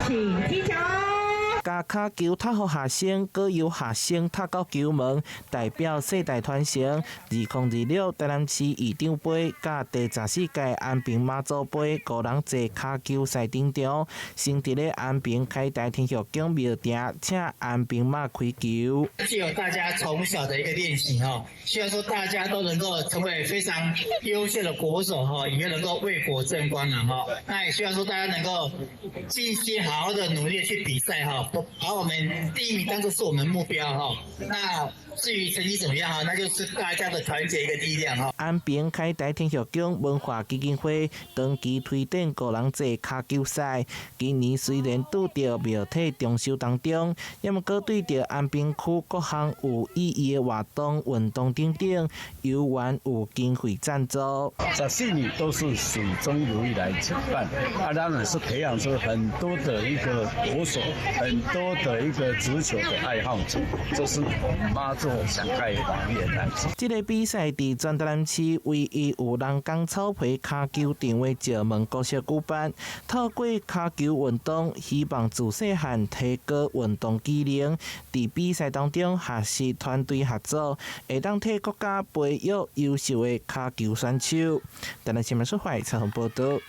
請踢球。加卡球踢予學生，閣由學生踢到球門，代表世代傳承。2026台南市議長杯甲第14屆安平媽祖杯5人制卡球賽場中，先佇咧安平開台天後宮廟埕，請安平媽開球。藉由大家從小的一個練習哈，希望說大家都能夠成為非常優秀的國手哈，也能夠為國爭光了哈。那也希望說大家能夠盡心好好的努力去比賽哈，把我們第一名當作是我們目標哈。那至於成績怎麼樣哈，那就是大家的團結一個力量哈。安平開台天後宮文化基金會長期推展5人制卡球賽，今年雖然拄到廟體重修當中，也毋過對着安平區各項有意義的活動、運動等等，有緣有經費贊助。14年都是水中如意來舉辦，當然是培養出很多的一個國手，很多的一個足球的愛好者，這是媽祖想開的願來。這個比賽佇全台南市唯一有人工草皮卡球場的石門國小舉辦，透過卡球運動，希望自細漢提高運動技能，佇比賽當中學習團隊合作，會當替國家培育優秀的卡球選手。台南新聞社會採訪報道。